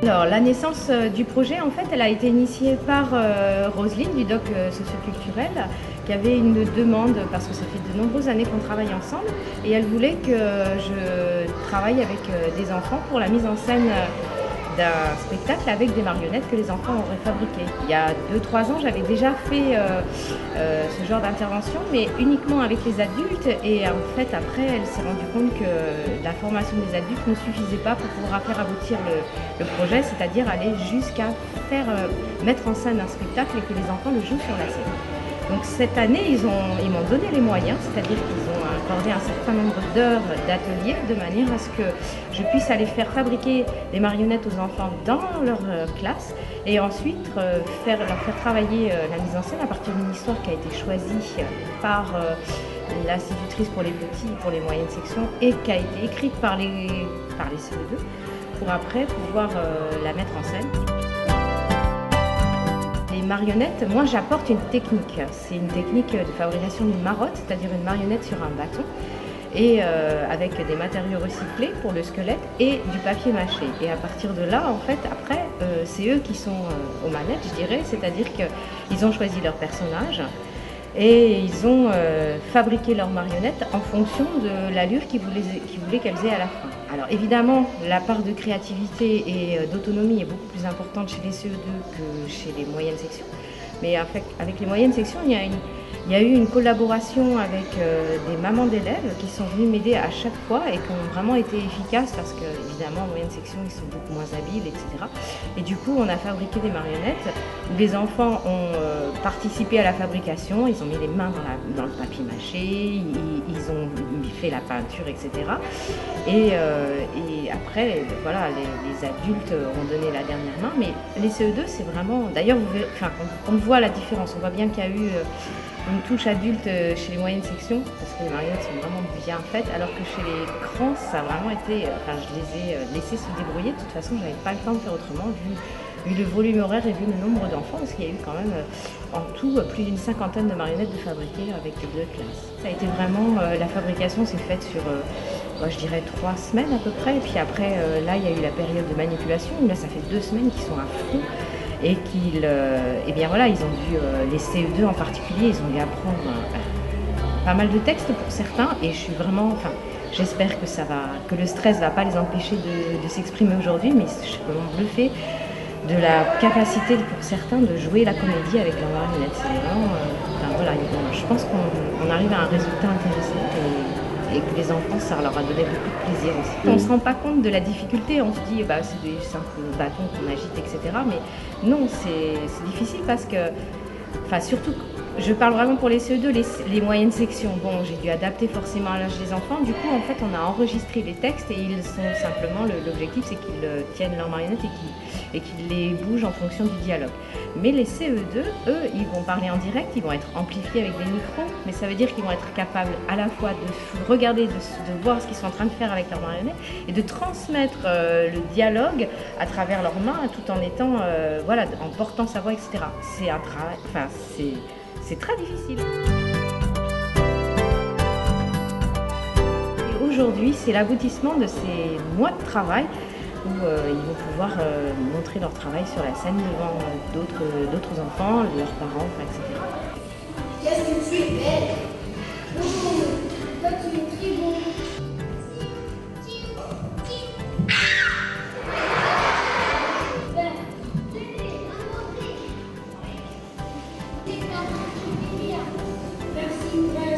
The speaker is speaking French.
Alors, la naissance du projet, en fait, elle a été initiée par Roselyne du doc socioculturel, qui avait une demande, parce que ça fait de nombreuses années qu'on travaille ensemble, et elle voulait que je travaille avec des enfants pour la mise en scène d'un spectacle avec des marionnettes que les enfants auraient fabriquées. Il y a 2-3 ans, j'avais déjà fait ce genre d'intervention, mais uniquement avec les adultes. Et en fait, après, elle s'est rendue compte que la formation des adultes ne suffisait pas pour pouvoir faire aboutir le projet, c'est-à-dire aller jusqu'à faire mettre en scène un spectacle et que les enfants le jouent sur la scène. Donc cette année, ils m'ont donné les moyens, c'est-à-dire qu'ils ont accordé un certain nombre d'heures d'atelier de manière à ce que je puisse aller faire fabriquer des marionnettes aux enfants dans leur classe et ensuite leur faire travailler la mise en scène à partir d'une histoire qui a été choisie par l'institutrice pour les petits, pour les moyennes sections et qui a été écrite par les CE2 pour après pouvoir la mettre en scène. Les marionnettes, moi j'apporte une technique. C'est une technique de fabrication d'une marotte, c'est-à-dire une marionnette sur un bâton, et avec des matériaux recyclés pour le squelette et du papier mâché. Et à partir de là, en fait, après, c'est eux qui sont aux manettes, je dirais, c'est-à-dire qu'ils ont choisi leur personnage et ils ont fabriqué leurs marionnettes en fonction de l'allure qu'ils voulaient qu'elles aient à la fin. Alors évidemment, la part de créativité et d'autonomie est beaucoup plus importante chez les CE2 que chez les moyennes sections. Mais avec les moyennes sections, il y a eu une collaboration avec des mamans d'élèves qui sont venues m'aider à chaque fois et qui ont vraiment été efficaces parce que, évidemment, en moyenne section, ils sont beaucoup moins habiles, etc. Et du coup, on a fabriqué des marionnettes où les enfants ont participé à la fabrication, ils ont mis les mains dans le papier mâché, ils ont fait la peinture, etc. Et après, voilà, les adultes ont donné la dernière main, mais les CE2, c'est vraiment... D'ailleurs, on voit la différence, on voit bien qu'il y a eu une touche adulte chez les moyennes sections, parce que les marionnettes sont vraiment bien faites, alors que chez les grands, ça a vraiment été... je les ai laissés se débrouiller, de toute façon, j'avais pas le temps de faire autrement, vu le volume horaire et vu le nombre d'enfants, parce qu'il y a eu quand même en tout plus d'une 50aine de marionnettes de fabriquer avec 2 classes. Ça a été vraiment, la fabrication s'est faite sur, je dirais 3 semaines à peu près, et puis après, là, il y a eu la période de manipulation, là, ça fait 2 semaines qu'ils sont à fond, et et bien voilà, ils ont dû, les CE2 en particulier, ils ont dû apprendre pas mal de textes pour certains, et je suis vraiment, j'espère que le stress ne va pas les empêcher de s'exprimer aujourd'hui, mais je suis vraiment bluffée de la capacité pour certains de jouer la comédie avec leur marionnette. C'est vraiment, voilà, je pense qu'on arrive à un résultat intéressant et que les enfants, ça leur a donné beaucoup de plaisir aussi. On ne se rend pas compte de la difficulté, on se dit c'est des simples bâtons qu'on agite, etc. Mais non, c'est difficile parce que, surtout, je parle vraiment pour les CE2, les moyennes sections. Bon, j'ai dû adapter forcément à l'âge des enfants. Du coup, en fait, on a enregistré les textes et ils sont simplement, l'objectif, c'est qu'ils tiennent leurs marionnettes et qu'ils les bougent en fonction du dialogue. Mais les CE2, eux, ils vont parler en direct, ils vont être amplifiés avec des micros, mais ça veut dire qu'ils vont être capables à la fois de regarder, de voir ce qu'ils sont en train de faire avec leurs marionnettes et de transmettre le dialogue à travers leurs mains, tout en étant, en portant sa voix, etc. C'est un travail, c'est très difficile. Et aujourd'hui, c'est l'aboutissement de ces mois de travail où ils vont pouvoir montrer leur travail sur la scène devant d'autres enfants, leurs parents, etc. Qu'est-ce que tu es belle? Toi, tu es très beau. Merci.